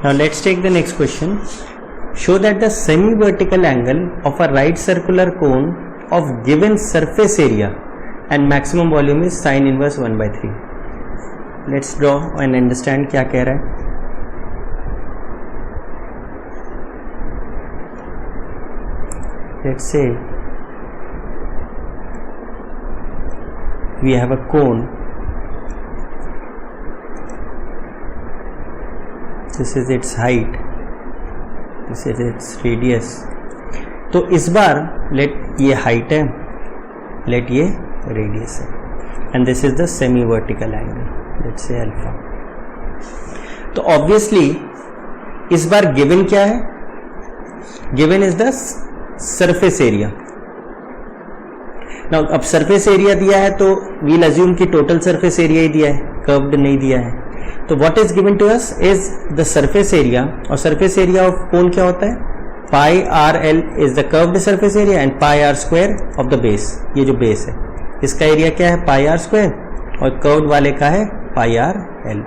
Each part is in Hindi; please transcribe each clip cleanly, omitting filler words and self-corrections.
Now let's take the next question. Show that the semi-vertical angle of a right circular cone of given surface area and maximum volume is sin inverse 1/3. Let's draw and understand क्या कह रहा है. Let's say we have a cone. This is its height, this is its radius. तो इस बार let ये height है, let ये radius है, and this is the semi vertical angle, let's say alpha. तो obviously इस बार given क्या है? Given is the surface area. Now अब surface area दिया है तो we'll assume कि total surface area ही दिया है, curved नहीं दिया है. तो what is given to us is the surface area, और surface area of cone क्या होता है? Pi r l is the curved surface area and pi r square of the base. ये जो base है इसका एरिया क्या है? pi r square, और curved वाले का है pi r l.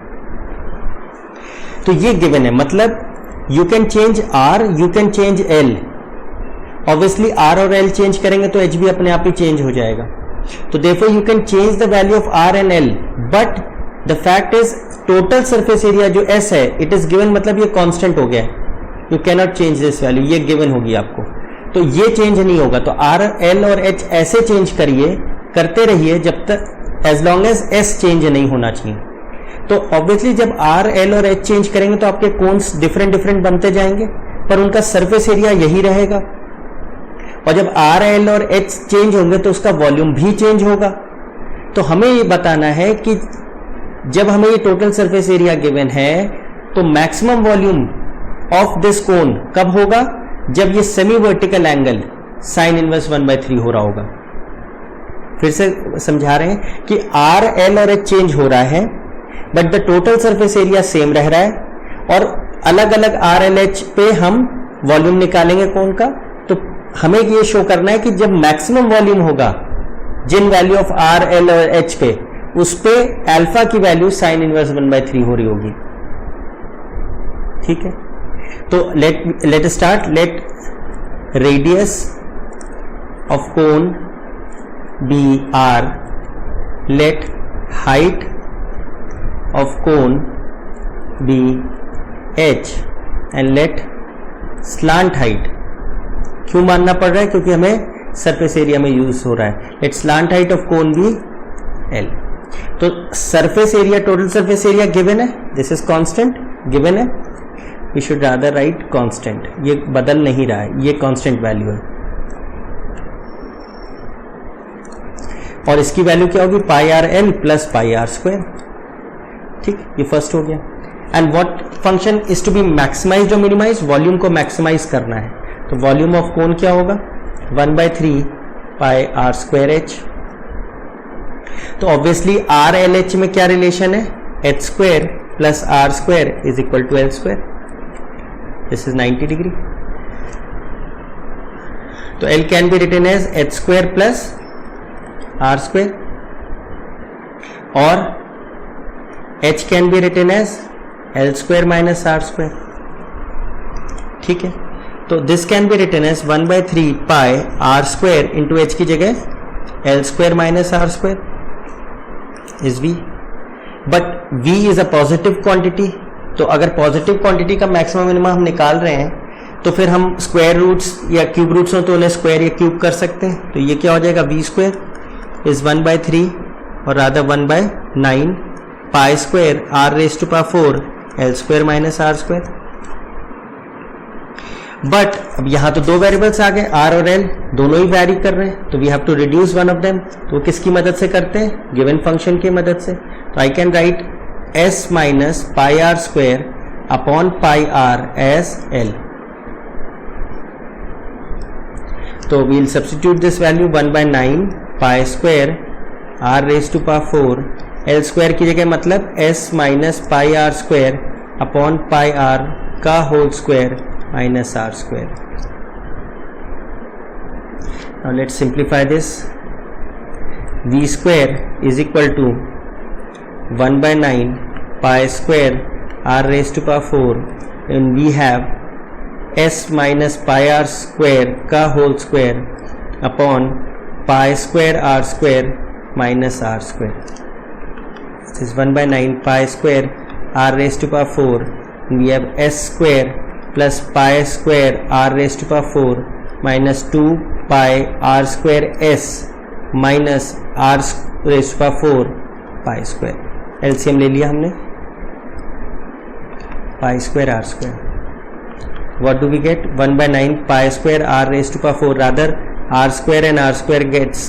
तो ये given है, मतलब you can change r, you can change l. Obviously r और l change करेंगे तो h भी अपने आप ही change हो जाएगा. तो therefore you can change the value of r and l, but the fact is total surface area जो s है इट इज गिवन, मतलब ये कांस्टेंट हो गया है. You cannot change this value, ये गिवन होगी आपको, तो ये चेंज नहीं होगा. तो r, l और h ऐसे चेंज करिए, करते रहिए जब तक as long as s change नहीं होना चाहिए. तो ऑब्वियसली जब r, l और h चेंज करेंगे तो आपके कोन्स डिफरेंट डिफरेंट बनते जाएंगे, पर उनका सरफेस एरिया यही रहेगा. और जब r, l और h चेंज होंगे तो उसका वॉल्यूम भी चेंज होगा. तो हमें ये बताना है कि जब हमें ये टोटल सरफेस एरिया गिवन है तो मैक्सिमम वॉल्यूम ऑफ दिस कोन कब होगा? जब ये semi vertical angle sine inverse 1/3 हो रहा होगा. फिर से समझा रहे हैं कि आर, एल और एच चेंज हो रहा है, but the total surface area same रह रहा है, और अलग अलग आर, एल, एच पे हम वॉल्यूम निकालेंगे कोन का. तो हमें ये शो करना है कि जब मैक्सिमम वॉल्यूम होगा जिन वैल्यू ऑफ आर, एल और एच पे, उस पे अल्फा की वैल्यू साइन इनवर्स 1/3 हो रही होगी. ठीक है, तो let start. Let radius of cone be R, let height of cone be H, and let slant height. क्यों मानना पड़ रहा है? क्योंकि हमें सरफेस एरिया में यूज हो रहा है. Let slant height of cone be L. तो surface area, total surface area given है, दिस इज कांस्टेंट गिवन है. We should rather write constant, ये बदल नहीं रहा है, ये कांस्टेंट वैल्यू है. और इसकी वैल्यू क्या होगी? Pi are L plus pi are square. ठीक, ये फर्स्ट हो गया. And what function is to be maximised और मिनिमाइज? वॉल्यूम को मैक्सिमाइज करना है. तो वॉल्यूम ऑफ कोन क्या होगा? 1/3 पाई आर स्क्वायर एच. तो ऑब्वियसली आर, एल, एच में क्या रिलेशन है? H square plus R square is equal to L square. This is 90 degree. तो L can be written as H square plus R square, और H can be written as L square minus R square. ठीक है, तो this can be written as 1/3 pi are square into H की जगह L square minus R square is v. But v is a positive quantity. तो अगर पॉजिटिव क्वांटिटी का मैक्सिमम मिनिमम हम निकाल रहे हैं तो फिर हम स्क्वायर रूट्स या क्यूब रूट्स हो तो उन्हें स्क्वायर या क्यूब कर सकते हैं. तो ये क्या हो जाएगा? v स्क्वायर इज 1/3 और rather 1/9 pi square r raise to power 4 L square minus R square. But अब यहां तो दो वेरिएबल्स आ गए, आर और एल दोनों ही वैरी कर रहे हैं, तो we have to reduce one of them. तो किसकी मदद से करते हैं? गिवन फंक्शन की मदद से. तो I can write S minus pi are square upon pi R as L. तो we'll substitute this value 1/9 pi square R raise to power 4 L square की जगह, मतलब S minus pi are square upon pi R का whole square minus r square. Now let's simplify this. V square is equal to 1/9 pi square r raised to power 4 and we have s minus pi r square का whole square upon pi square r square minus r square. This is 1 by 9 pi square r raised to power 4. And we have s square plus pi square r raised to power 4 minus 2 pi r square s minus r raised to power 4 pi square. LCM ले लिया हमने, pi square r square. What do we get? 1 by 9 pi square r raised to power 4. Rather r square and r square gets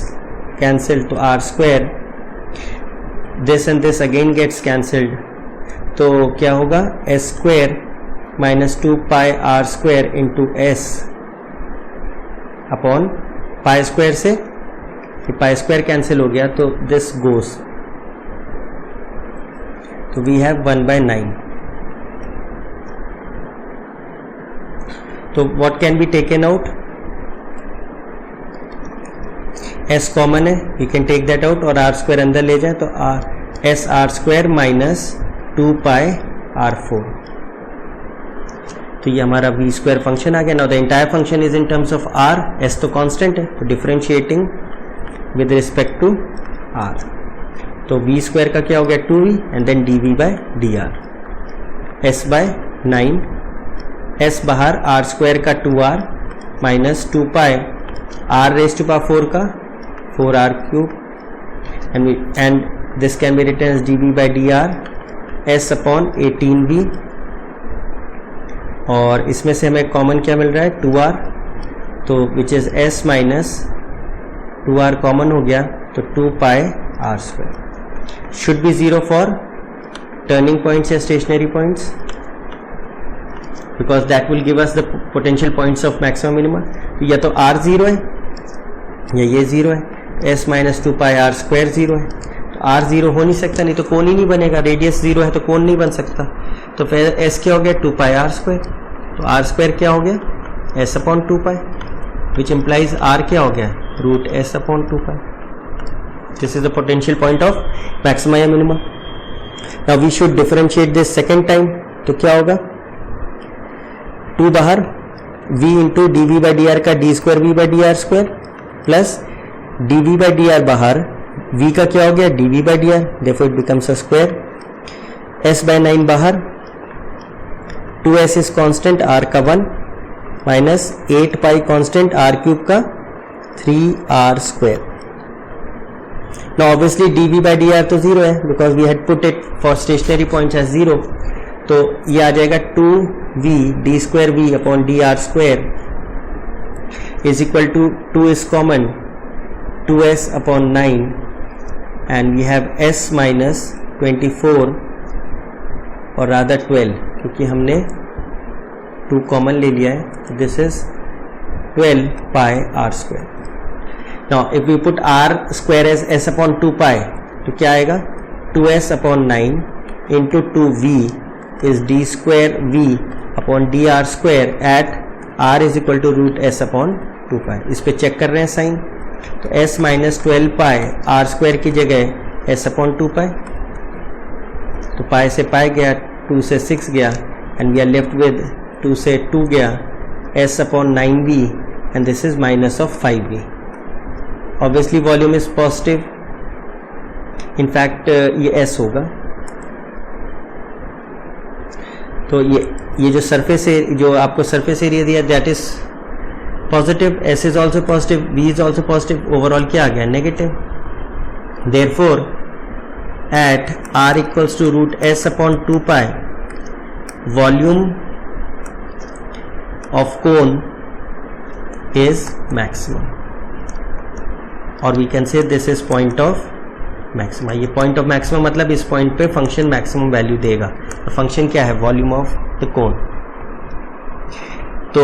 cancelled, to r square, this and this again gets cancelled. तो क्या होगा? s square minus 2 pi r square into s upon pi square से pi square cancel हो गया, तो this goes. तो we have 1 by 9. तो what can be taken out? s common है, you can take that out, और r square अंदर ले जाए तो s r square minus 2 pi r4. तो ये हमारा v square फंक्शन आ गया. Now the entire function is in terms of r. s तो कांस्टेंट है, तो differentiating with respect to r, तो v स्क्वायर का क्या हो गया? 2v and then dv by dr. s by 9, s बाहर, r स्क्वायर का 2r minus 2 pi r raise to power 4 का 4r cube, and this can be written as dv by dr s upon 18v. और इसमें से हमें कॉमन क्या मिल रहा है? 2r, तो which is s minus 2r common हो गया, तो 2 pi r square. Should be 0 for turning points या stationary points, because that will give us the potential points of maximum minimum. तो या तो r 0 है या ये 0 है. s minus 2 pi r square 0 है, तो r 0 हो नहीं सकता, नहीं तो कोण ही नहीं बनेगा. रेडियस 0 है तो कोण नहीं बन सकता. तो फिर s क्या हो गया? 2 पाई r स्क्वायर. तो r स्क्वायर क्या हो गया? s upon 2 pi, which implies r क्या हो गया? Root s upon 2 pi. This is the potential point of maxima या minimum. Now we should differentiate this second time. तो क्या होगा? 2 बाहर, v into d we by D r का d square v by D R square plus d we by D R बाहर, v का क्या हो गया? D we by D R, therefore it becomes a square. s by 9 बाहर, 2s इज कांस्टेंट, r का 1 minus 8 pi constant r cube का 3r square. Now obviously dv by D R तो 0 है, because we had put it for stationary points as 0. तो ये आ जाएगा 2v D square v upon D are square is equal to 2 is common, 2s upon 9 and we have s minus 24 और रादर 12, क्योंकि हमने 2 कॉमन ले लिया है. This is 12 pi r square. Now if we put r square as s upon 2 pi, तो क्या आएगा? 2s upon 9 into 2v is d square v upon dr square at r is equal to root s upon 2 pi. इस पे चेक कर रहे हैं साइन. तो s minus 12 pi r square की जगह s अपॉन 2 पाई, तो पाई से पाई गया, 2 से 6 गया, and we are left with 2 से 2 गया, s upon 9v and this is minus of 5v. Obviously volume is positive, in fact ये s होगा. तो ये जो सरफेस जो आपको सरफेस एरिया दिया, that is positive, s is also positive, v is also positive. Overall क्या आ गया? Negative. Therefore at r equals to root s upon 2 pi, volume of cone is maximum, और we can say this is point of maxima. ये पॉइंट ऑफ मैक्सिमम मतलब इस पॉइंट पे फंक्शन मैक्सिमम वैल्यू देगा. तो फंक्शन क्या है? Volume of the cone. तो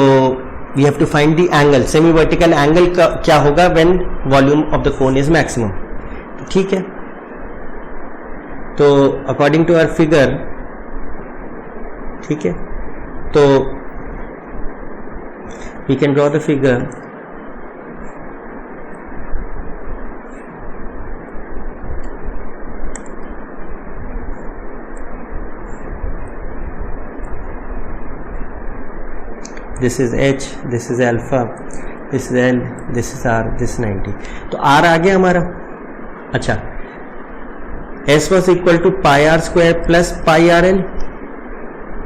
we have to find the angle. Semi vertical angle का क्या होगा when volume of the cone is maximum. ठीक है, तो अकॉर्डिंग टू आवर फिगर, ठीक है, तो we can draw the figure. This is h, this is alpha, this is l, this is r, this 90. तो r आ गया हमारा. अच्छा, s was equal to pi are square plus pi are l,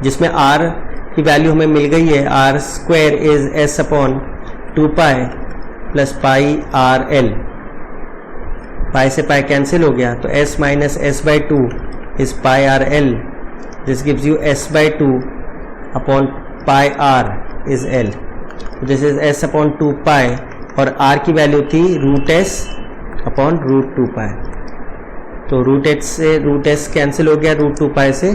जिसमें r की वैल्यू हमें मिल गई है. r square is s upon 2 pi plus pi are l. Pi से पाई कैंसिल हो गया, तो s minus s by two is pi are L. This gives you s by two upon pi R is l. This is s upon 2 pi और r की वैल्यू थी root s upon root 2 pi. तो रूट h से रूट s कैंसिल हो गया, रूट 2 पाई से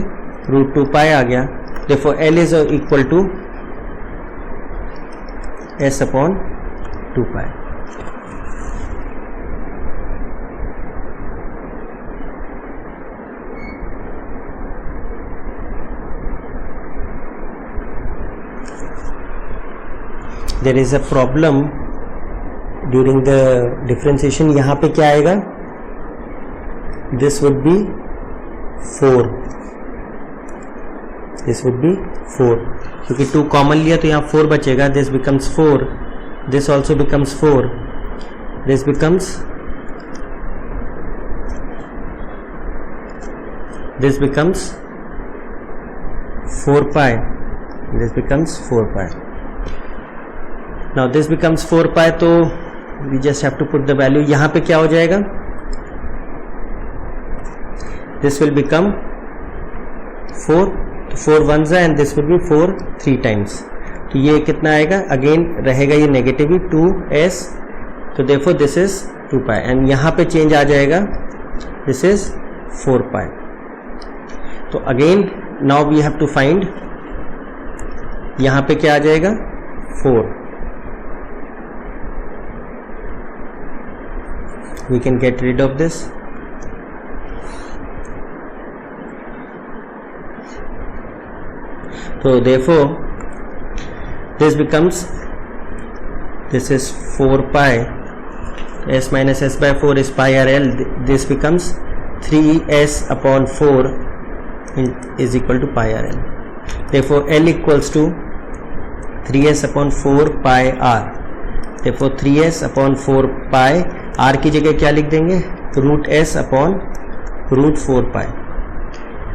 रूट 2 पाई आ गया. Therefore L is equal to S upon 2 pi. There is a problem during the differentiation. यहाँ पे क्या आएगा? This would be 4. This would be 4, क्योंकि 2 कॉमन लिया तो यहाँ 4 बचेगा. This becomes 4, this also becomes 4, this becomes 4 pi, this becomes 4 pi. Now this becomes 4 pi, तो we just have to put the value. यहाँ पे क्या हो जाएगा? This will become 4, 4 1s and this will be 4 3 times. तो ये कितना आएगा? अगेन रहेगा ये नेगेटिव 2s, तो therefore this is 2 pi and यहाँ पे चेंज आ जाएगा, दिस इज 4 पाई. तो again now we have to find, यहाँ पे क्या आ जाएगा? 4. We can get rid of this. So therefore this becomes, this is 4 pi, s minus s by 4 is pi r l. This becomes 3s upon 4 is equal to pi r l. Therefore l equals to 3s upon 4 pi r. Therefore 3s upon 4 pi, r की जगह क्या लिख देंगे? Root s upon root 4 pi.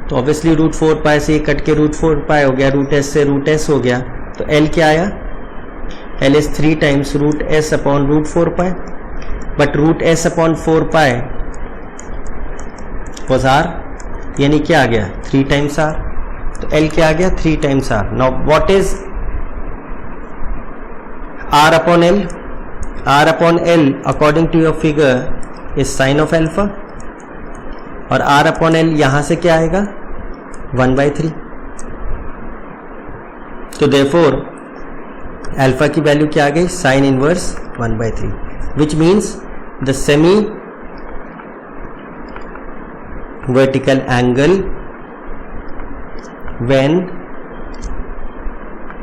तो ऑब्वियसली रूट 4 पाई से कट के रूट 4 पाई हो गया, रूट एस से रूट एस हो गया. तो एल क्या आया? L is 3 times root S upon root 4 pi, but root S upon 4 pi was R, यानी क्या आ गया? 3 टाइम्स आर. तो एल क्या आ गया? 3 times R. Now what is R upon L? R upon L according to your figure is sine of alpha, और r अपॉन एल यहां से क्या आएगा? 1/3. तो देयरफॉर अल्फा की वैल्यू क्या आ गई? Sine inverse 1/3, which means the semi vertical angle when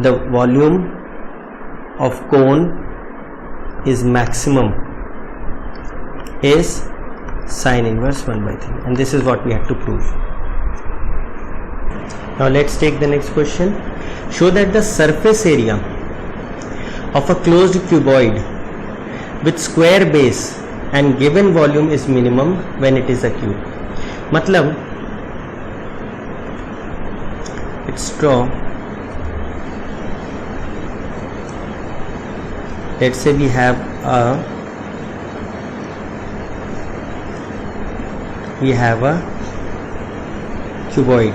the volume of cone is maximum is sin inverse 1/3, and this is what we have to prove. Now let's take the next question. Show that the surface area of a closed cuboid with square base and given volume is minimum when it is a cube. मतलब let's draw, let's say we have a cuboid.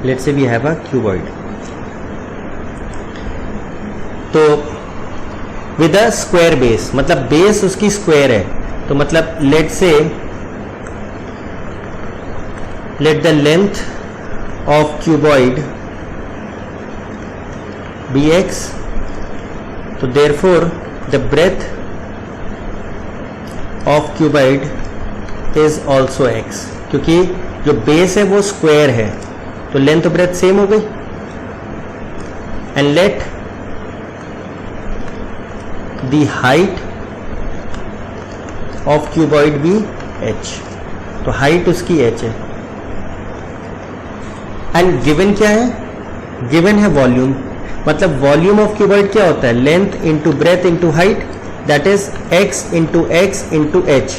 Let's say we have a cuboid. तो with a square base, मतलब बेस उसकी स्क्वायर है, तो मतलब let's say let the length of cuboid be x, तो therefore the breadth of cuboid is also x, क्योंकि जो बेस है वो स्क्वायर है, तो लेंथ और ब्रेथ सेम हो गई. And let the height of cuboid be h, तो हाइट उसकी h है. एंड गिवन क्या है, गिवन है वॉल्यूम, मतलब वॉल्यूम ऑफ क्यूबॉइड क्या होता है, length into breadth into height, that is x into h,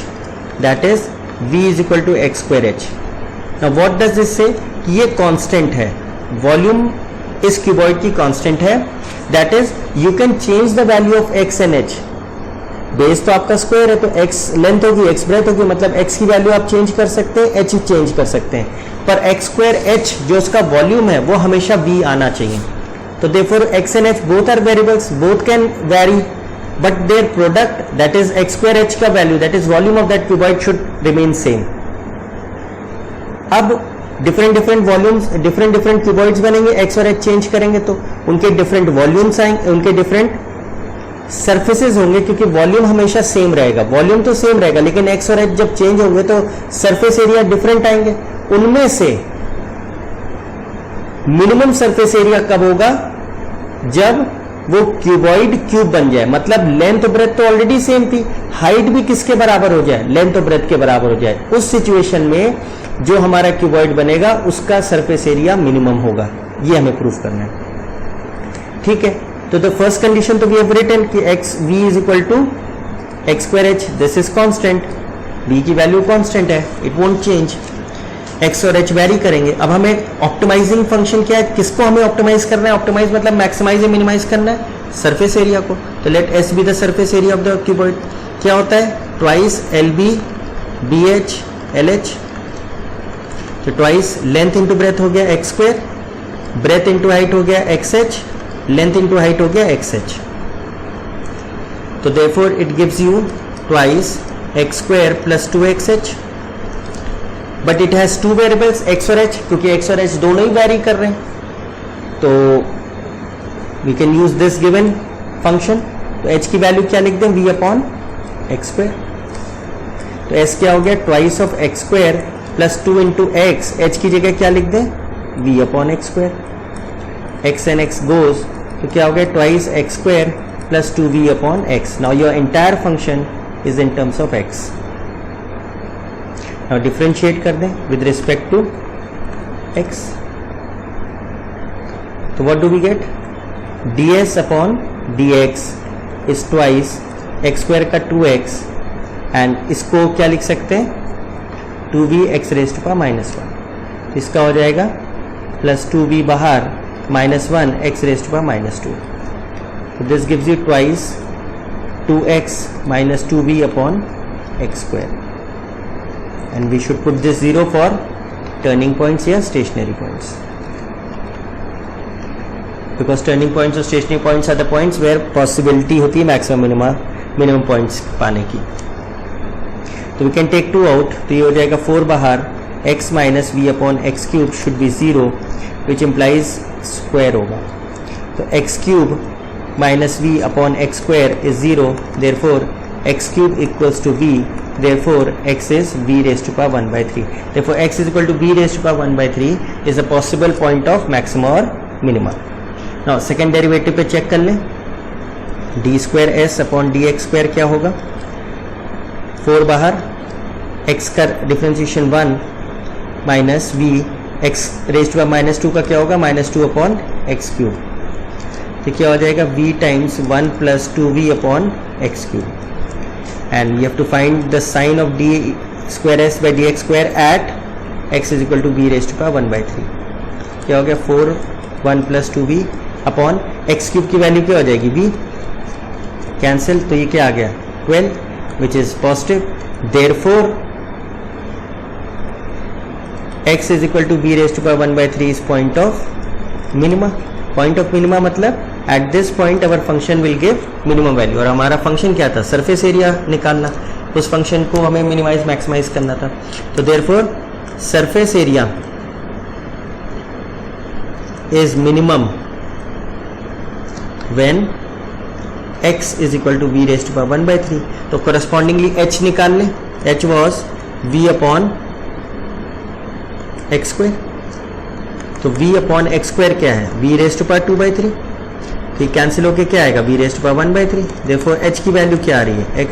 that is v is equal to x square h. Now what does this say, ये कांस्टेंट है, वॉल्यूम इस क्यूबॉइड की कांस्टेंट है, that is you can change the value of x and h. Base तो आपका स्क्वायर है, तो x लेंथ होगी, x ब्रेथ होगी, मतलब x की वैल्यू आप चेंज कर सकते हैं, h चेंज कर सकते हैं, पर x स्क्वायर h जो उसका वॉल्यूम है वो हमेशा v आना चाहिए. तो therefore x and h both are variables, both can vary, but their product, that is x square h का value, that is volume of that cuboid should remain same. अब डिफरेंट वॉल्यूम्स, डिफरेंट क्यूबॉइड्स बनेंगे, x और h चेंज करेंगे तो उनके डिफरेंट वॉल्यूम्स आएंगे, उनके डिफरेंट सरफेसेस होंगे, क्योंकि वॉल्यूम हमेशा सेम रहेगा, वॉल्यूम तो सेम रहेगा, लेकिन x और h जब चेंज होंगे तो सरफेस एरिया डिफरेंट आएंगे. उनमें से मिनिमम सरफेस एरिया कब होगा, जब वो क्यूबॉइड क्यूब बन जाए, मतलब लेंथ ब्रेथ तो ऑलरेडी सेम थी, हाइट भी किसके बराबर हो जाए, लेंथ ब्रेथ के बराबर हो जाए. उस सिचुएशन में जो हमारा क्यूबॉइड बनेगा उसका सरफेस एरिया मिनिमम होगा. ये हमें प्रूफ करना है. ठीक है, तो द फर्स्ट कंडीशन तो वी हैव रिटन कि x v is equal to x square h, this is constant, v की वैल्यू कांस्टेंट है, इट वोंट चेंज, x और h वेरी करेंगे. अब हमें ऑप्टिमाइजिंग फंक्शन क्या है, किसको हमें ऑप्टिमाइज करना है, ऑप्टिमाइज मतलब मैक्सिमाइज या मिनिमाइज करना है, सरफेस एरिया को. तो let s be the surface area of the cuboid. क्या होता है, ट्वाइस LB BH LH, तो ट्वाइस लेंथ इंटू ब्रेथ हो गया x square, breadth into height हो गया XH, लेंथ इंटू हाइट हो गया XH. तो therefore it gives you twice x square plus 2XH, but it has two variables x और h, क्योंकि x और h दोनों ही वैरी कर रहे हैं, तो we can use this given function. तो h की वैल्यू क्या लिख दें, v अपॉन x स्क्वायर. तो s क्या हो गया, twice of x square plus 2 into x, h की जगह क्या लिख दें, v upon x square. x and x goes, तो क्या हो गया, twice x square plus 2v upon x. Now your entire function is in terms of x. Now differentiate कर दें विद रिस्पेक्ट टू x. तो what do we get, ds upon dx is twice x square का 2x, एंड इसको क्या लिख सकते हैं, 2v x raise to power minus 1. इसका हो जाएगा प्लस 2v बाहर minus 1 x raise to power minus 2. तो this gives you twice 2x minus 2v upon x square. And we should put this 0 for turning points या stationary points, because turning points और stationary points are the points where possibility होती है maximum minimum points पाने की. तो we can take 2 out, तो ये हो जाएगा 4 बाहर, x minus v upon x cube should be 0, which implies square होगा. तो x cube minus v upon x square is 0, therefore x cube equals to v, therefore x is v raised to power 1 by 3. Therefore x is equal to v raised to power 1 by 3 is a possible point of maxima or minima. Now second derivative पे चेक कर लें, d square s upon dx square क्या होगा, 4 बाहर, x का differentiation 1 minus v, x raised to power minus 2 का क्या होगा, माइनस 2 अपॉन x क्यूब. तो क्या हो जाएगा, v times 1 plus 2v upon x cube. And you have to find the sign of d square s by dx square at x is equal to v raised to power 1 by 3. क्या हो गया, 4 1 plus 2v upon x cube की वैल्यू क्या हो जाएगी, v कैंसिल, तो ये क्या आ गया 12 which is positive. Therefore x is equal to v raised to power 1 by 3 is point of minima. Point of minima मतलब at this point our function will give minimum value, और हमारा फंक्शन क्या था, सरफेस एरिया निकालना, उस फंक्शन को हमें मिनिमाइज मैक्सिमाइज करना था. तो therefore surface area is minimum when x is equal to v raised to power 1 by 3. तो correspondingly h निकाल लें, h was v upon x square. तो v अपॉन x स्क्वायर क्या है, v raise to power 2 by 3. तो कैंसिल होके क्या आएगा, v raise to power 1 by 3. देखो h की वैल्यू क्या आ रही है, x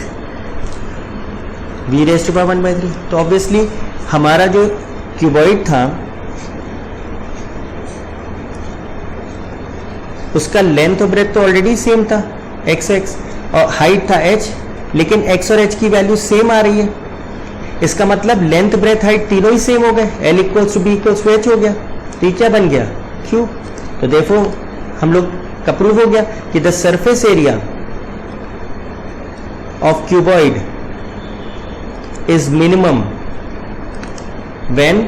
v raise to power 1 by 3. तो ऑब्वियसली हमारा जो क्यूबॉइड था उसका लेंथ और ब्रेथ तो ऑलरेडी सेम था एक्स एक्स, और हाइट था एच, लेकिन एक्स और एच की वैल्यू सेम आ रही है। इसका मतलब लेंथ ब्रेथ हाइट तीनों ही सेम हो गए, L equals to B equals to H हो गया। तो ये क्या बन गया, क्यू। तो देखो हम लोग का प्रूव हो गया कि the surface area of cuboid is minimum when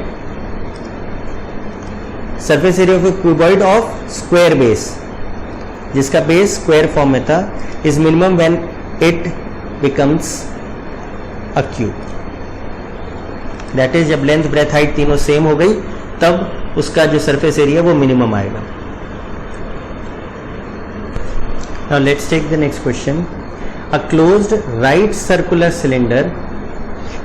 surface area of A cuboid of square base, जिसका बेस स्क्वायर फॉर्म में था, is minimum when it becomes a cube. That is जब लेंथ ब्रेथ हाइट तीनों सेम हो गई तब उसका जो सरफेस एरिया वो मिनिमम आएगा। Now let's take the next question. A closed right circular cylinder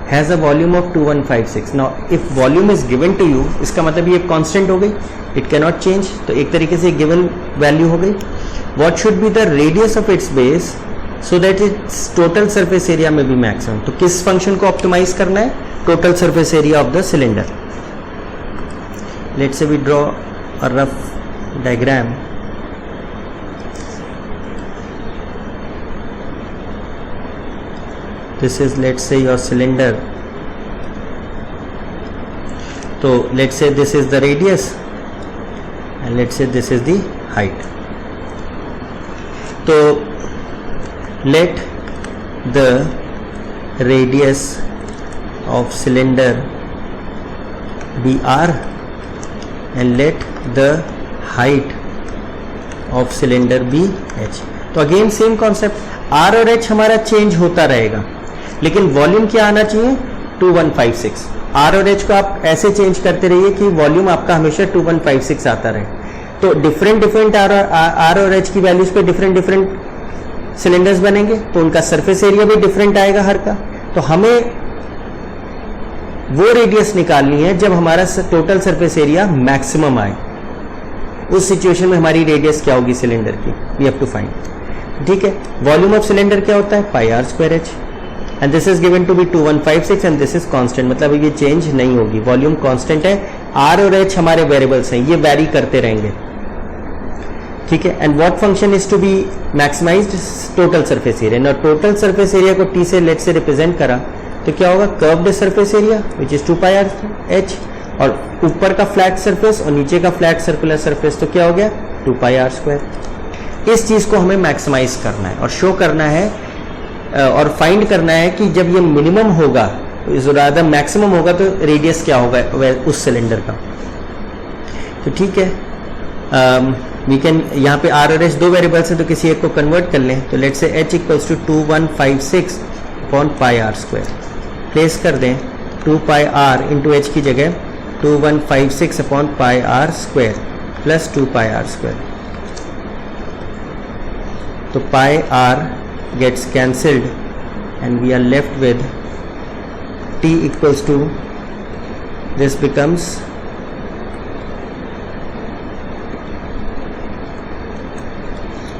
has a volume of 2156. Now if volume is given to you, इसका मतलब ये constant हो गई, it cannot change, तो एक तरीके से given value हो गई। What should be the radius of its base so that its total surface area may be maximum? तो किस function को optimize करना है? Total surface area of the cylinder. Let's say we draw a rough diagram. This is, let's say, your cylinder. So let's say this is the radius and let's say this is the height. So let the radius of cylinder be r and let the height of cylinder be h. तो अगेन सेम कॉन्सेप्ट, r और h हमारा चेंज होता रहेगा, लेकिन वॉल्यूम क्या आना चाहिए 2156। r और h को आप ऐसे चेंज करते रहिए कि वॉल्यूम आपका हमेशा 2156 आता रहे। तो डिफरेंट r और h की वैल्यूज पे डिफरेंट सिलेंडर्स बनेंगे, तो उनका सरफेस एरिया भी डिफरेंट आएगा हर का। तो हमें वो रेडियस निकालनी है जब हमारा टोटल सरफेस एरिया मैक्सिमम आए। उस सिचुएशन में हमारी रेडियस क्या होगी सिलेंडर की, वी हैव टू फाइंड। ठीक है, वॉल्यूम ऑफ सिलेंडर क्या होता है pi are square h, and this is given to be 2156 and this is constant, मतलब ये चेंज नहीं होगी, वॉल्यूम कांस्टेंट है, आर और एच हमारे वेरिएबल्स हैं, ये वैरी करते रहेंगे। ठीक है, and what function is to be maximized, total surface area. ना टोटल सरफेस एरिया को टी से लेट से रिप्रेजेंट करा तो क्या होगा, curved surface area which is 2 pi R H, और ऊपर का फ्लैट सरफेस और नीचे का फ्लैट सर्कुलर सरफेस तो क्या हो गया 2 पाई आर स्क्वायर। इस चीज को हमें मैक्सिमाइज करना है और शो करना है और फाइंड करना है कि जब ये मिनिमम होगा, ज्यादा मैक्सिमम होगा, तो रेडियस क्या होगा उस सिलेंडर का। तो ठीक है, वी कैन, यहाँ पे आर और एच दो वेरिएबल्स है तो किसी एक को कन्वर्ट कर लें। तो let's say H equals to 2156 upon pi are square, place कर दें 2 पाई आर इंटू एच की जगह 2156 upon pi are square plus 2 pi are square. तो pi R gets cancelled and we are left with t equals to, this becomes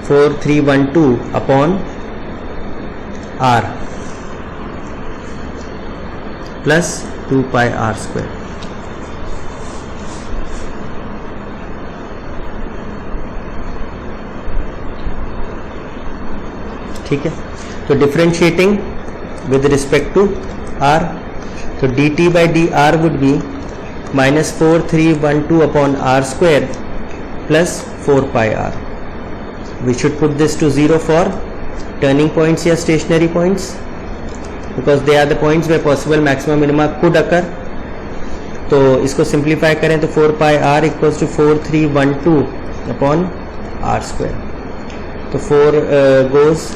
4312 upon r plus 2 pi r square। ठीक है, तो differentiating with respect to r, तो dt by D r would be -4312 upon r square plus 4 pi r. We should put this to 0 for turning points या stationary points, because they are the points where possible maximum minima could occur. तो इसको सिंप्लीफाई करें तो 4 pi r equals to 4312 upon r square. तो 4 goes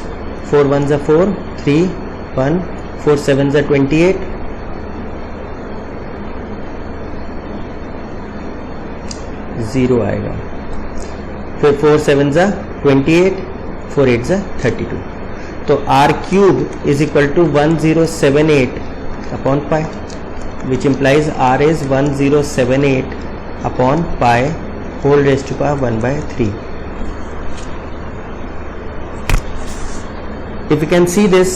4 1s are 4, 3 1, 4 7s are 28, 0 आएगा, फिर 4 7s are 28, 4 8s are 32। तो r cube is equal to 1078 upon pi, which implies r is 1078 upon pi whole raise to power 1/3। If you can see this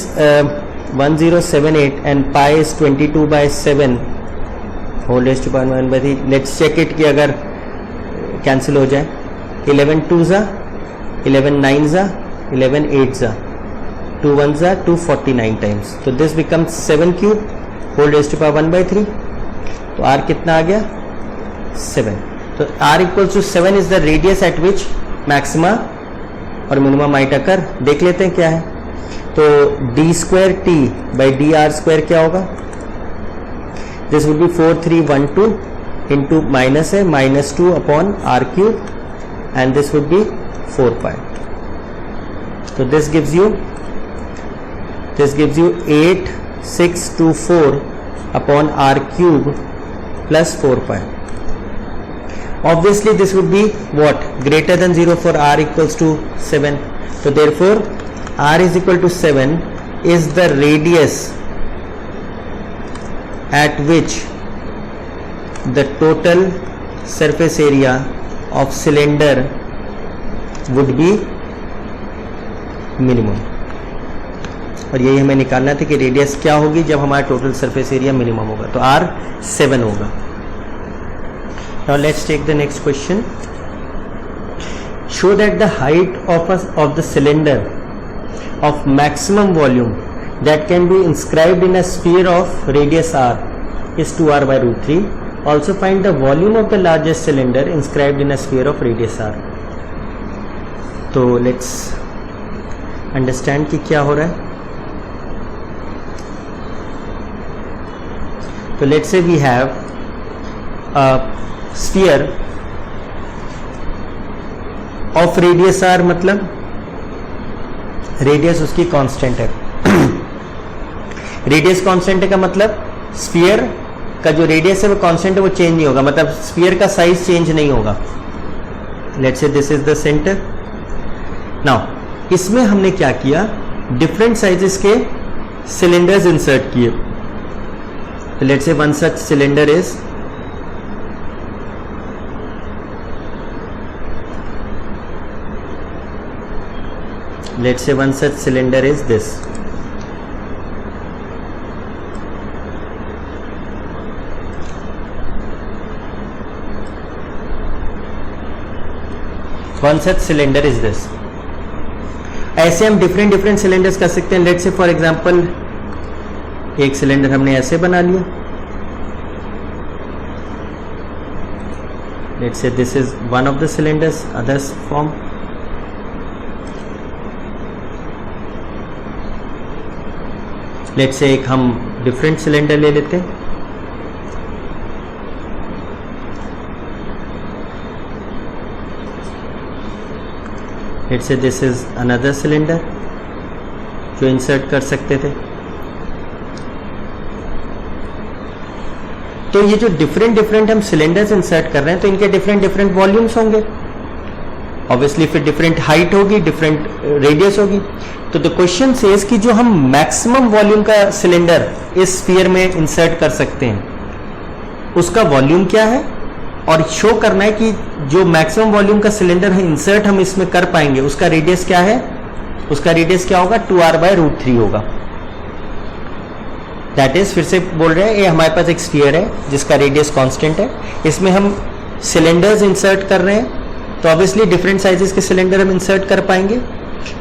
1078 and pi is 22/7 whole raised to power 1/3, let's check it कि अगर कैंसिल हो जाए 11 2s are 11 9 जा 11 8 जा 2 1 जा 249 टाइम्स, तो this becomes 7 cube whole raise to power 1/3। तो r कितना आ गया 7। तो r equals to 7 is the radius at which maxima और मिनिमम माइट अकर। देख लेते हैं क्या है। तो d²t बाई dr² क्या होगा, this would be 4312 into minus है -2 upon r³ and this would be 4 pi. तो this gives you 8624 upon r³ plus 4 pi. Obviously this would be what, greater than 0 for r equals to 7. So therefore r is equal to 7 is the radius at which the total surface area of cylinder would be minimum. और यही हमें निकालना था कि रेडियस क्या होगी जब हमारा टोटल सरफेस एरिया मिनिमम होगा। तो r 7 होगा। Now let's take the next question. Show that the height of the cylinder of maximum volume that can be inscribed in a sphere of radius r is 2r by root 3. Also find the volume of the largest cylinder inscribed in a sphere of radius r. तो let's understand कि क्या हो रहा है। तो let's say we have a sphere of radius r, मतलब रेडियस उसकी कांस्टेंट है। रेडियस कांस्टेंट है का मतलब स्फीयर का जो रेडियस है वो कांस्टेंट है, वो चेंज नहीं होगा, मतलब स्फीयर का साइज चेंज नहीं होगा। Let's say this is the centre. Now इसमें हमने क्या किया, डिफरेंट साइजेस के सिलेंडर्स इंसर्ट किए। तो लेट्स से one such cylinder is let's say one such cylinder is this. One such cylinder is this. ऐसे हम डिफरेंट सिलेंडर्स कर सकते हैं। लेट्स से फॉर एग्जांपल एक सिलेंडर हमने ऐसे बना लिया। Let's say this is one of the cylinders, others form. Let's say एक हम डिफरेंट सिलेंडर ले लेते हैं। Let's say this is another cylinder जो इंसर्ट कर सकते थे। तो ये जो डिफरेंट हम सिलेंडर्स इंसर्ट कर रहे हैं, तो इनके डिफरेंट वॉल्यूम्स होंगे। ऑब्वियसली फिर डिफरेंट हाइट होगी, डिफरेंट रेडियस होगी। तो द क्वेश्चन सेज कि जो हम मैक्सिमम वॉल्यूम का सिलेंडर इस स्फीयर में इंसर्ट कर सकते हैं उसका वॉल्यूम क्या है, और शो करना है कि जो मैक्सिमम वॉल्यूम का सिलेंडर है इंसर्ट हम इसमें कर पाएंगे उसका रेडियस क्या है। उसका रेडियस क्या होगा, 2r by root 3 होगा। दैट इज, फिर से बोल रहे हैं, ये हमारे पास एक स्फीयर है जिसका रेडियस कांस्टेंट है, इसमें हम सिलेंडर्स इंसर्ट कर रहे हैं। तो ऑब्वियसली डिफरेंट साइजेस के सिलेंडर हम इंसर्ट कर पाएंगे।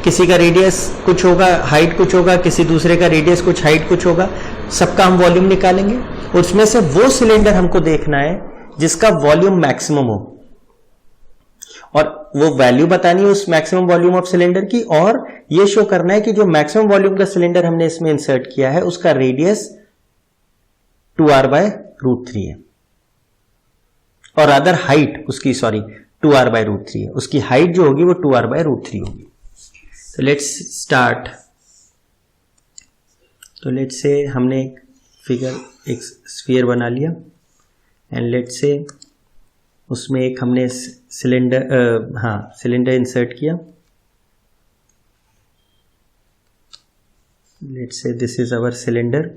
किसी का रेडियस कुछ होगा, हाइट कुछ होगा, किसी दूसरे का रेडियस कुछ, हाइट कुछ होगा, सबका हम वॉल्यूम निकालेंगे। उसमें से वो सिलेंडर हमको देखना है जिसका वॉल्यूम मैक्सिमम हो, और वो वैल्यू बतानी है उस मैक्सिमम वॉल्यूम ऑफ सिलेंडर की, और ये शो करना है कि जो मैक्सिमम वॉल्यूम का सिलेंडर हमने इसमें इंसर्ट किया है उसका रेडियस 2r by root 3 है, और अदर हाइट उसकी 2r by root 3 है। उसकी हाइट जो होगी वो 2r by root 3 होगी। तो लेट्स स्टार्ट। तो लेट्स से हमने एक फिगर, एक स्फीयर बना लिया, एंड लेट्स से उसमें एक हमने सिलेंडर इंसर्ट किया। Let's say this is our cylinder,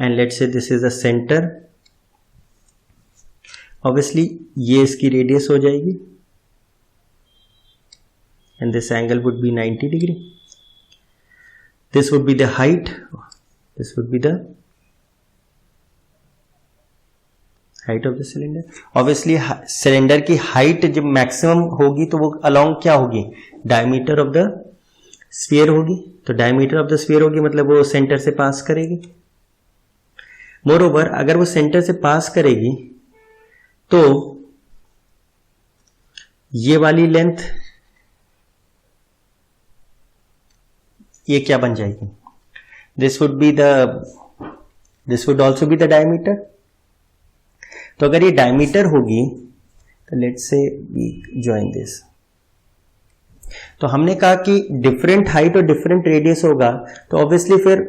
and let's say this is the centre. Obviously ये इसकी रेडियस हो जाएगी, and this angle would be 90 degree. This would be the height, this would be the height of the cylinder. Obviously cylinder की हाइट जब मैक्सिमम होगी तो वो अलोंग क्या होगी, डायमीटर ऑफ द स्फीयर होगी। तो डायमीटर ऑफ द स्फीयर होगी मतलब वो सेंटर से पास करेगी। मोर ओवर अगर वो सेंटर से पास करेगी तो ये वाली लेंथ ये क्या बन जाएगी, this would also be the diameter. तो अगर ये डायमीटर होगी तो लेट्स से वी जॉइन दिस। तो हमने कहा कि डिफरेंट हाइट और डिफरेंट रेडियस होगा तो ऑब्वियसली फिर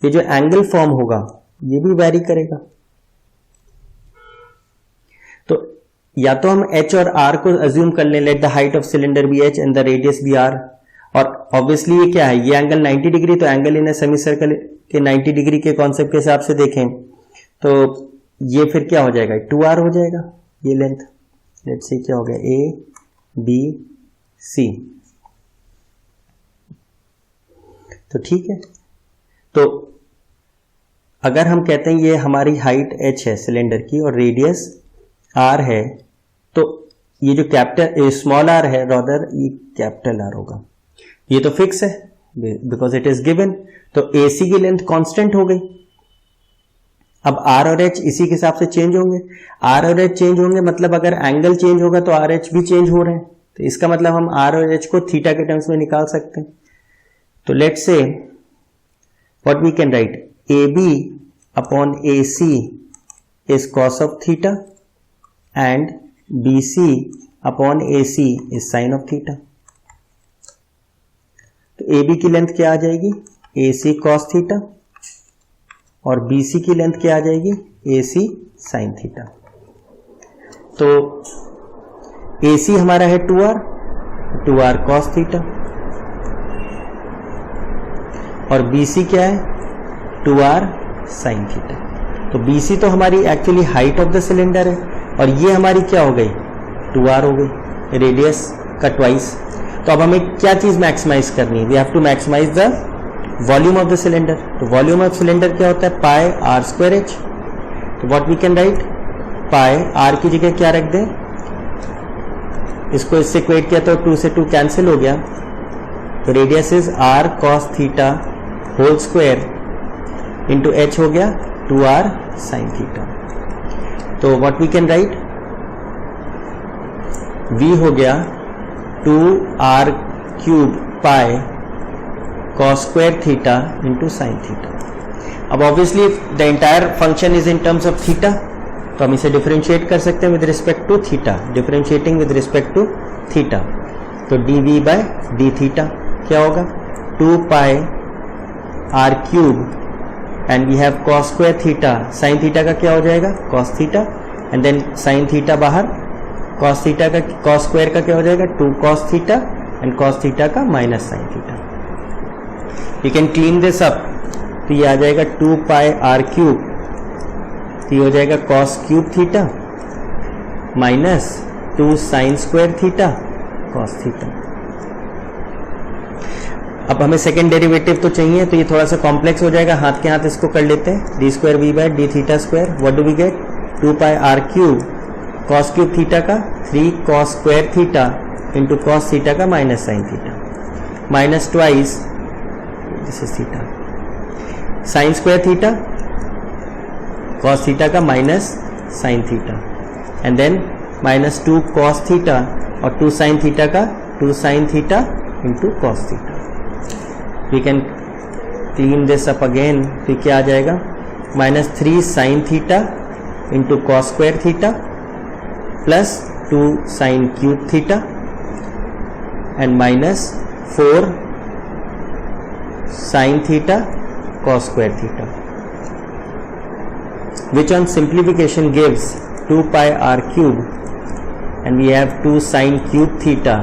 ये जो एंगल फॉर्म होगा ये भी वैरी करेगा। तो या तो हम h और r को अज्यूम कर लें, let the height of cylinder be h and the radius be r। और ऑब्वियसली ये क्या है, ये एंगल 90 डिग्री, तो एंगल इन सेमी सर्कल के 90 डिग्री के कॉन्सेप्ट के हिसाब से देखें तो ये फिर क्या हो जाएगा, 2r हो जाएगा ये लेंथ। लेट्स से क्या हो गया, a b c। तो ठीक है, तो अगर हम कहते हैं ये हमारी हाइट h है सिलेंडर की और रेडियस r है, तो ये जो कैपिटल स्मॉल r है रादर ये कैपिटल R होगा। ये तो फिक्स है बिकॉज इट इज गिवन। तो AC की लेंथ कांस्टेंट हो गई। अब R और H इसी के हिसाब से चेंज होंगे। R और H चेंज होंगे मतलब अगर एंगल चेंज होगा तो RH भी चेंज हो रहे हैं। तो इसका मतलब हम R और H को थीटा के टर्म्स में निकाल सकते हैं। तो let's say what we can write, AB upon AC is cos of theta and BC upon AC is sin of theta। तो AB की लेंथ क्या आ जाएगी, AC cos थीटा, और BC की लेंथ क्या आ जाएगी, AC sin थीटा। तो AC हमारा है 2R cos थीटा, और BC क्या है 2R sin थीटा। तो BC तो हमारी actually height of the cylinder है और ये हमारी क्या हो गई 2R हो गई, रेडियस का ट्वाइस। तो अब हमें क्या चीज मैक्सिमाइज करनी है, we have to maximise the volume of the cylinder. तो वॉल्यूम ऑफ सिलेंडर क्या होता है, पाई r स्क्वायर h। तो what we can write, pi r की जगह क्या रख दें, इसको इससे इक्वेट किया तो 2 से 2 कैंसिल हो गया। तो radius is r cos theta whole square into h हो गया 2r sin थीटा। तो what we can write, v हो गया 2r cube pi cos square theta into sine theta. अब obviously the entire function is in terms of theta, तो हम इसे डिफरेंशिएट कर सकते हैं with respect to theta, differentiating with respect to theta. तो dv बाय डी थीटा क्या होगा, 2 pi r cube and we have cos square theta, sine theta का क्या हो जाएगा cos theta, and then sine theta बाहर, cos थीटा का cos स्क्वायर का क्या हो जाएगा 2 cos theta and cos theta का minus sine theta. You can clean this up, तो ये आ जाएगा 2 पाई r क्यूब, तो ये हो जाएगा cos cube theta minus 2 sign square theta cos theta. अब हमें सेकेंड डेरिवेटिव तो चाहिए, तो ये थोड़ा सा कॉम्प्लेक्स हो जाएगा, हाथ के हाथ इसको कर लेते हैं। D square v by d theta square, what do we get 2 pi r cube cos cube theta का 3 cos square theta into cos theta का minus sine theta, minus twice this is theta, sine square theta cos theta का minus sine theta, and then minus 2 cos theta और 2 साइन थीटा का 2 sine theta into cos theta. We can clean this up again, तो क्या आ जाएगा minus 3 sign theta into cos square theta plus 2 sine cube theta and minus 4 sine theta cos square theta, which on simplification gives 2 pi r cube and we have 2 sin cube theta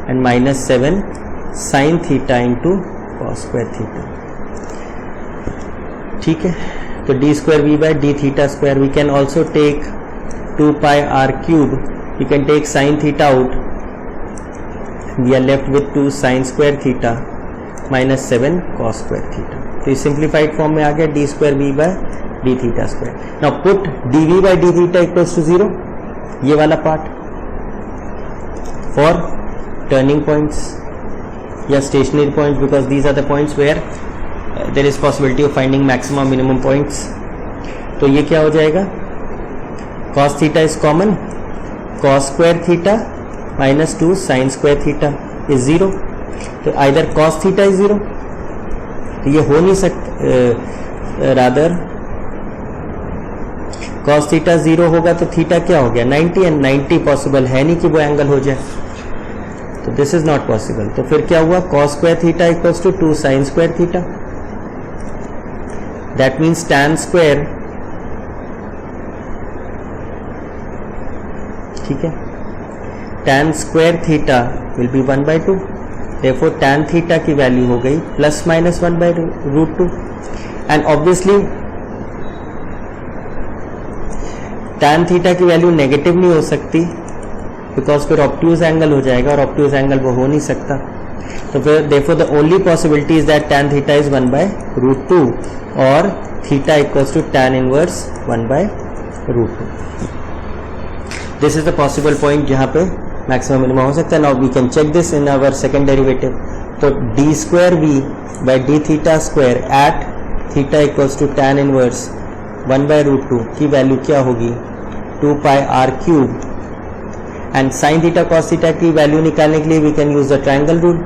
and minus 7 sin theta into cos square theta। ठीक है, तो d square v by d theta square, we can also take 2 pi r cube, we can take sin theta out, we are left with 2 sin square theta minus 7 cos square theta। तो ये सिंप्लीफाइड फॉर्म में आ गया d square v by d theta square. Now put dv by d theta equals to 0, ये वाला पार्ट for turning points या stationary points, because these are the points where there is possibility of finding maximum minimum points. तो ये क्या हो जाएगा, cos theta is common, cos square theta minus 2 sin square theta is 0. तो either cos theta is 0, ये हो नहीं सकता, रादर cos थीटा 0 होगा तो थीटा क्या हो गया 90, एंड 90 पॉसिबल है नहीं कि वो एंगल हो जाए, तो दिस इज नॉट पॉसिबल. तो फिर क्या हुआ, cos square theta equals to 2 sin square theta. That means tan square, ठीक है, tan square theta will be 1/2. therefore tan theta की वैल्यू हो गई plus minus 1/√2. And obviously tan theta की वैल्यू नेगेटिव नहीं हो सकती, बिकॉज फिर ऑब्ट्यूज एंगल हो जाएगा, और ऑब्ट्यूज एंगल वो हो नहीं सकता. तो फिर therefore the only possibility is that tan theta is 1/√2 और theta equals to tan inverse 1/√2. This is the possible point जहां पे मैक्सिमम मिनिमम हो सकता है. Now we can check this in our second derivative. तो d square v by D theta square at theta equals to tan inverse 1/√2 की वैल्यू क्या होगी, 2 pi r cube. And sine theta cos theta की वैल्यू निकालने के लिए we can use the triangle rule.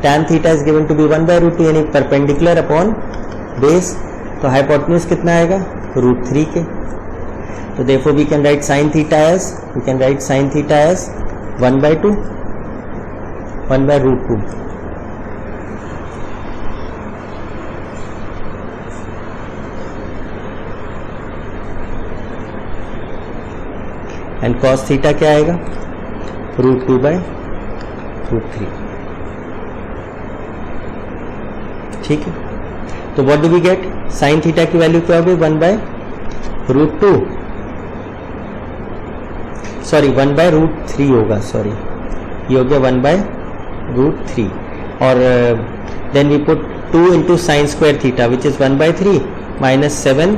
tan theta is given to be 1/√2 यानी परपेंडिकुलर अपॉन बेस. तो हाइपोटेन्यूज कितना आएगा, √3 के. तो therefore we can write sin theta as 1/2 1/√2. And cos theta क्या आएगा, √2/√3. ठीक है. तो what do we get, sin theta की वैल्यू क्या होगी, 1/√2, सॉरी 1/√3 होगा, सॉरी ये हो गया 1/√3. और then we put 2 into sine square theta which is 1/3 minus 7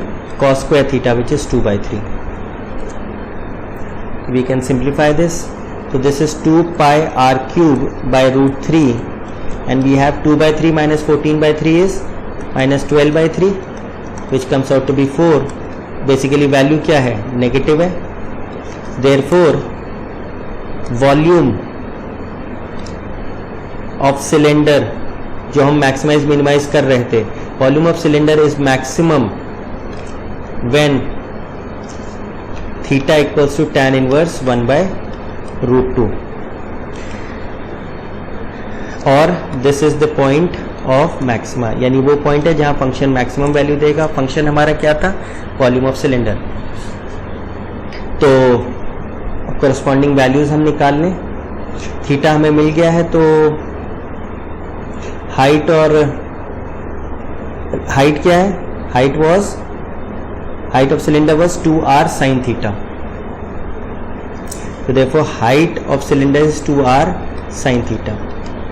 cos square theta which is 2/3. We can simplify this. तो this is 2 pi r cube by √3 and we have 2/3 minus 14/3 is minus 12/3 which comes out to be 4. Basically value क्या है, नेगेटिव है. Therefore, वॉल्यूम ऑफ सिलेंडर जो हम मैक्सिमाइज मिनिमाइज कर रहे थे, volume of cylinder is maximum when theta equals to tan inverse 1/√2. और this is the point of maxima, यानी वो पॉइंट है जहां फंक्शन मैक्सिमम वैल्यू देगा. फंक्शन हमारा क्या था, वॉल्यूम ऑफ सिलेंडर. तो करस्पॉन्डिंग वैल्यूज हम निकाल लें. थीटा हमें मिल गया है, तो हाइट और हाइट क्या है, height of cylinder was 2r sin theta. तो देखो height of cylinder is 2r sin theta.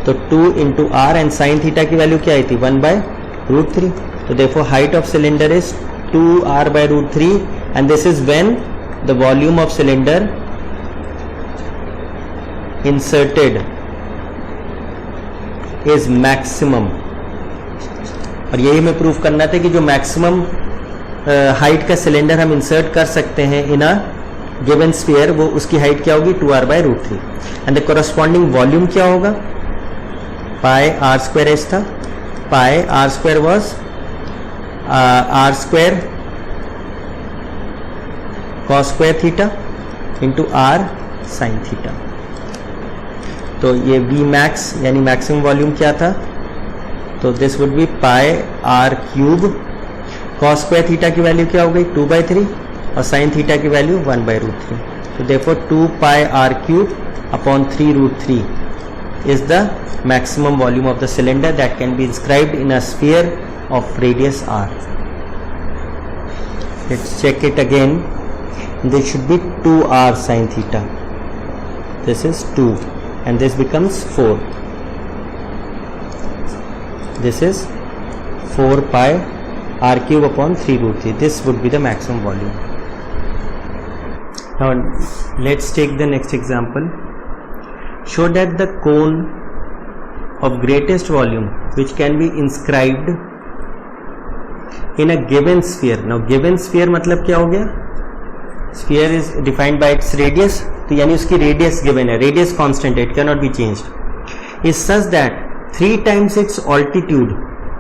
तो 2 into r and sin theta की वैल्यू क्या आई थी, 1/√3. तो देखो height of cylinder is 2r/√3 and this is when the volume of cylinder inserted is maximum. और यही हमें प्रूव करना था कि जो मैक्सिमम हाइट का सिलेंडर हम इंसर्ट कर सकते हैं इन अ गिवन स्फीयर, वो उसकी हाइट क्या होगी, 2r/√3. And the corresponding volume क्या होगा, पाई r स्क्वायर एच था. पाई r square was r square cos square theta into r sin theta. तो ये V मैक्स यानी मैक्सिमम वॉल्यूम क्या था, तो this would be pi r cube. cos square theta की वैल्यू क्या हो गई, 2/3 और sin थीटा की वैल्यू 1/√3. तो देखो 2 pi r cube upon 3√3 is the maximum volume of the cylinder that can be inscribed in a sphere of radius r. Let's check it again. This should be 2r sin theta. This is 2 and this becomes 4. This is 4 pi r cube upon 3√3. This would be the maximum volume. Now let's take the next example. Show that the cone of greatest volume which can be inscribed in a given sphere. Now given sphere मतलब क्या हो गया? Sphere is defined by its radius, तो यानी उसकी radius given है, radius constant है, it cannot be changed, is such that 3 times its altitude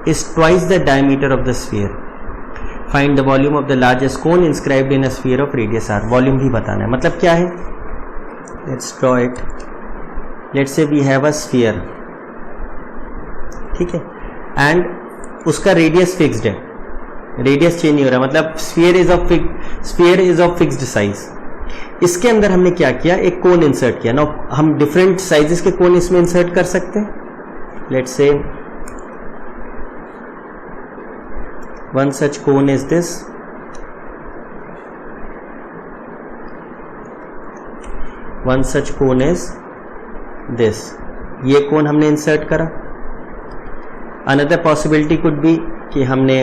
is twice the diameter of the sphere. Find the volume of the largest cone inscribed in a sphere of radius r. Volume भी बताना है, मतलब क्या है? Let's draw it. Let's say we have a sphere, ठीक है, and उसका radius fixed है, radius change नहीं हो रहा, मतलब sphere is of fixed size. इसके अंदर हमने क्या किया? एक कोन इंसर्ट किया. नाउ हम डिफरेंट साइजेस के कोन इसमें इंसर्ट कर सकते हैं. Let's say one such cone is this. One such cone is this. ये कोन हमने इंसर्ट करा. Another possibility could be कि हमने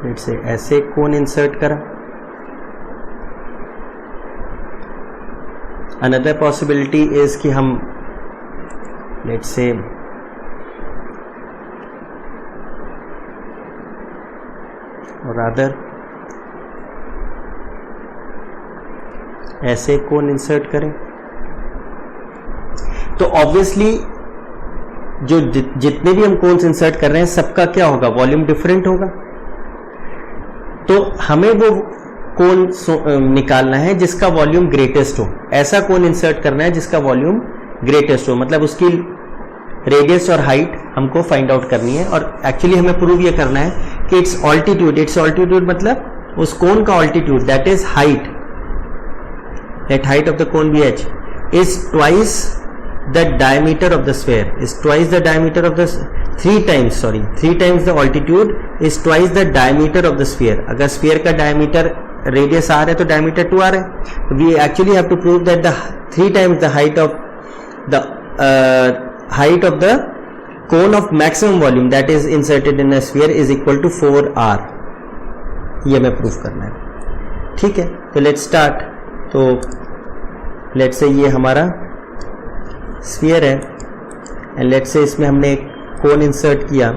let's say ऐसे कोन इंसर्ट करा. Another possibility is कि हम let's say और अदर ऐसे कोन इंसर्ट करें. तो ऑब्वियसली जो जितने भी हम कोन्स इंसर्ट कर रहे हैं सबका क्या होगा? वॉल्यूम डिफरेंट होगा. तो हमें वो कोन निकालना है जिसका वॉल्यूम ग्रेटेस्ट हो. ऐसा कोन इंसर्ट करना है जिसका वॉल्यूम ग्रेटेस्ट हो, मतलब उसकी रेडियस और हाइट हमको फाइंड आउट करनी है. और एक्चुअली हमें प्रूव ये करना है कि इट्स ऑल्टीट्यूड मतलब उस कोन का altitude, that is height, that height of the cone be H is twice the diameter of the sphere, is twice the diameter of the 3 times the altitude is twice the diameter of the sphere. अगर स्फीयर का डायमीटर रेडियस आर है तो डायमीटर 2r है. We actually have to prove that the 3 times the height of the cone of maximum volume that is inserted in a sphere is equal to 4r. ये हमें प्रूफ करना है. ठीक है, तो लेट्स स्टार्ट. तो लेट्स से ये हमारा स्फीयर है एंड लेट्स से इसमें हमने एक कोन इंसर्ट किया.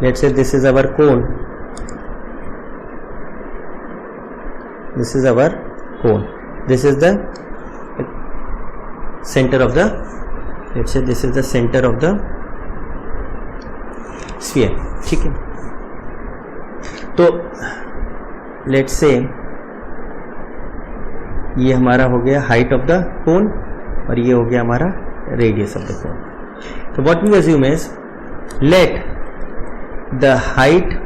Let's say this is our cone, this is our cone, this is the center of the, let's say this is the center of the sphere. ठीक है, तो let's say ये हमारा हो गया height of the cone और ये हो गया हमारा radius of the cone. तो what we assume is let the height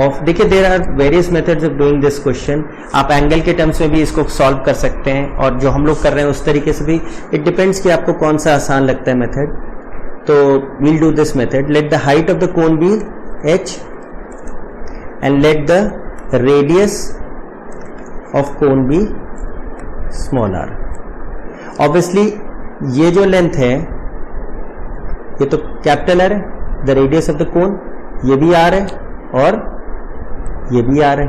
of, देखिए there are various methods of doing this question. आप एंगल के टर्म्स में भी इसको सॉल्व कर सकते हैं और जो हम लोग कर रहे हैं उस तरीके से भी. इट डिपेंड्स कि आपको कौन सा आसान लगता है मेथड. तो we'll do this method. Let the height of the cone be h and let the radius of cone be small r. Obviously ये जो लेंथ है ये तो कैपिटल R है, the radius of the cone, ये भी r है और ये भी r है.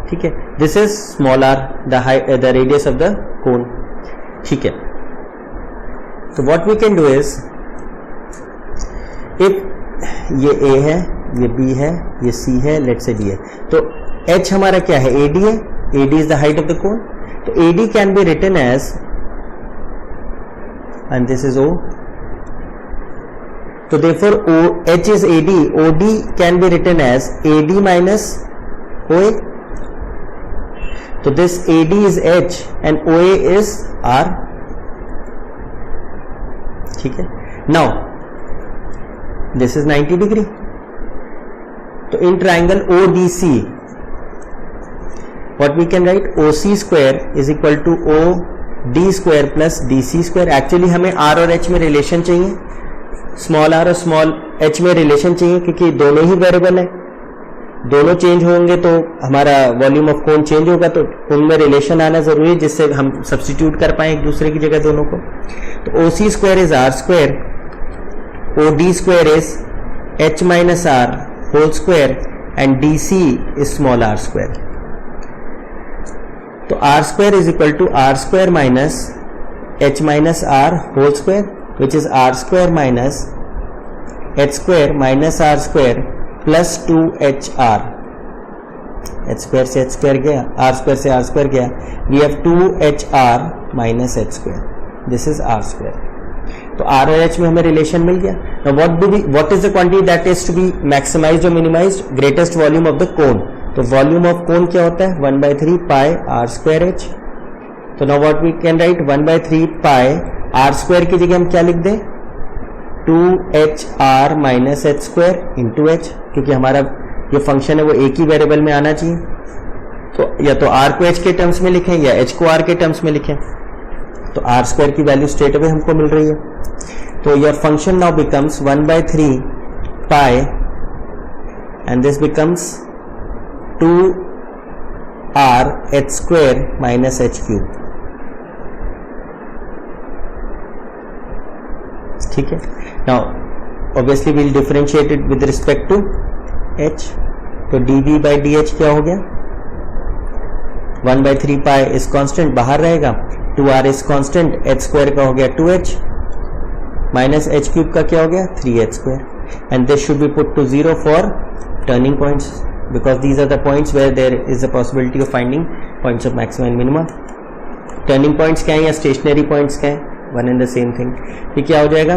ठीक है, this is small r, the radius of the cone. ठीक है, तो what we can do is, if ये a है, ये b है, ये c है, लेट्स से d है, तो h हमारा क्या है? AD है. AD is the height of the cone. तो AD can be written as, and this is O. So therefore H is AD, OD can be written as AD minus OA. So this AD is H and OA is R. ठीक है. Now this is 90 degree. तो in triangle ODC, what we can write? OC square is equal to OD square plus DC square. Actually हमें R और H में रिलेशन चाहिए, स्मॉल r और स्मॉल h में रिलेशन चाहिए क्योंकि दोनों ही वेरिएबल है. दोनों चेंज होंगे तो हमारा वॉल्यूम ऑफ कोन चेंज होगा, तो उनमें रिलेशन आना जरूरी है जिससे हम सब्स्टिट्यूट कर पाए एक दूसरे की जगह दोनों को। तो OC square is R square, OD square is H minus R whole square and DC is small r square. तो R square is equal to R square minus H minus R whole square which is R square minus H square minus R square plus 2HR। H square से H स्क्वायर गया, R स्क्वायर से R स्क्वायर गया, we have 2HR minus H square, this is R square. तो R और H में हमें रिलेशन मिल गया। Now what is the quantity that is to be maximized or minimized? Greatest volume of the cone. तो वॉल्यूम ऑफ कोन क्या होता है? 1/3 पाई R स्क्वायर H। तो now what we can write 1/3 pi R square की जगह हम क्या लिख दें? 2HR minus H square into H, क्योंकि हमारा जो फंक्शन है वो एक ही वेरिएबल में आना चाहिए। तो या तो R को H के टर्म्स में लिखें या H को R के टर्म्स में लिखें। तो R स्क्वायर की वैल्यू स्ट्रेट अवे हमको मिल रही है। तो your function now becomes 1/3 pi and this becomes 2R H square minus H cube. ठीक है। Now obviously we'll differentiate it with respect to H। तो dV बाई DH क्या हो गया? 1/3 पाई इज कांस्टेंट, बाहर रहेगा, 2R is constant, H square का हो गया 2H माइनस H क्यूब का क्या हो गया? 3H square. And this should be put to 0 for turning points because these are the points where there is the possibility of finding points of maximum and minimum. Turning points क्या है या स्टेशनरी पॉइंट्स क्या है? One and the same thing. ये क्या हो जाएगा?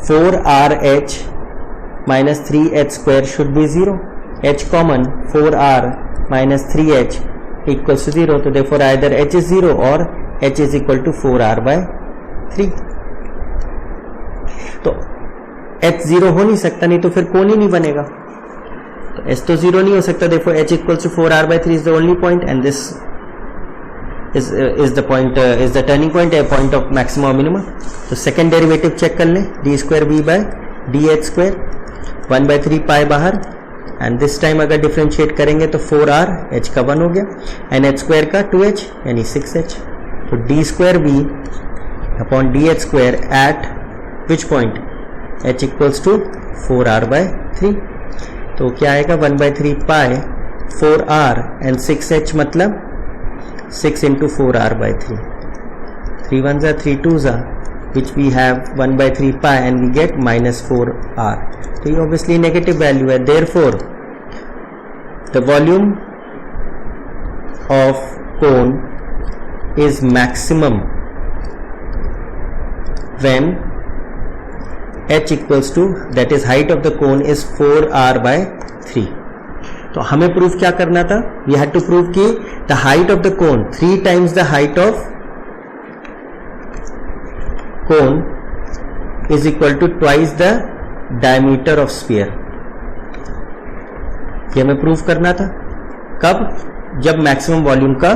4RH minus 3H square should be 0, H common, 4R minus 3H equals to 0, तो देयरफॉर आइदर H इज 0 और H is equal to 4R by 3। तो H 0 हो नहीं सकता, नहीं तो फिर कोन ही नहीं बनेगा। तो H तो 0 नहीं हो सकता, therefore H equals to 4R by 3 is the only point and this is the point is the turning point, a point of maximum or minimum। तो सेकेंड डेरिवेटिव चेक कर लें, d square b by dh square 1/3 pi बाहर एंड दिस टाइम अगर डिफरेंशिएट करेंगे तो 4R h का 1 हो गया एंड h स्क्वायर का 2h यानी 6h। तो d square b upon dh square at which point? h equals to 4R by 3। तो क्या आएगा? 1/3 पाई 4R एंड 6h मतलब 6 into 4R by 3. 3 1s are 3 2s are, which we have 1/3 pi and we get minus 4R. तो ये obviously negative value है, therefore the volume of cone is maximum when h equals to, that is height of the cone is 4R by 3. तो हमें प्रूफ क्या करना था? वी हैड टू प्रूव कि the height of the cone 3 times the height of cone is equal to twice the diameter of sphere. ये हमें प्रूफ करना था। कब? जब मैक्सिमम वॉल्यूम का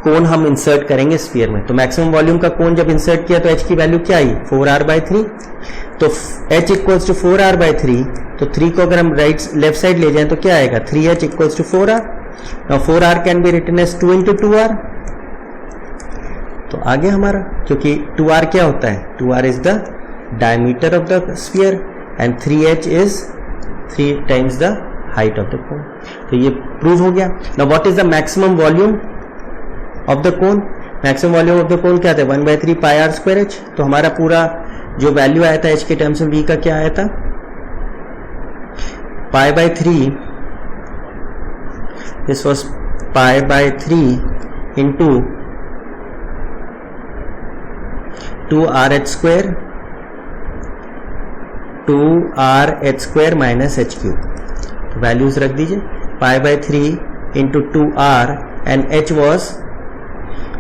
कोन हम इंसर्ट करेंगे स्फीयर में। तो मैक्सिमम वॉल्यूम का कोन जब इंसर्ट किया तो h की वैल्यू क्या आई? 4R by 3। तो h equals to 4R by 3, तो 3 को अगर हम लेफ्ट साइड ले जाएं तो क्या आएगा? 3h equals to 4R। Now 4R can be written as 2 into 2R। तो आगे हमारा, क्योंकि 2R क्या होता है? 2R is the diameter of the sphere and 3h is 3 times the height of the cone. तो ये प्रूव हो गया। Now what is the maximum volume of the cone? Maximum volume of the कोन क्या था? 1/3 पाई R स्क्वायर H। तो हमारा पूरा जो वैल्यू आया था H के टर्म्स में V का क्या आया था? Pi by 3, this was pi by 3 into 2RH square, 2RH square minus H cube. तो वैल्यूज रख दीजिए, pi by 3 into 2R and H was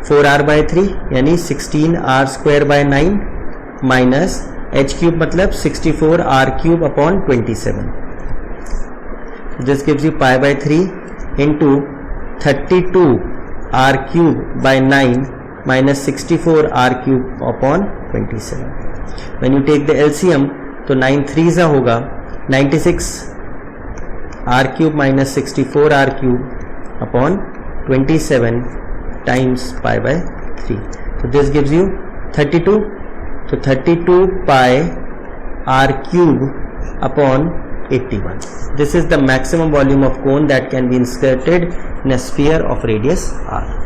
4R by 3 यानी 16R square by 9 minus H cube मतलब 64R cube upon 27। This gives you pi by 3 into 32R cube by 9 minus 64R cube upon 27। When you take the LCM तो 9 3s होगा 96 r cube minus 64 r cube upon 27 times pi by 3. So this gives you 32. So 32 pi r cube upon 81. This is the maximum volume of cone that can be inserted in a sphere of radius r.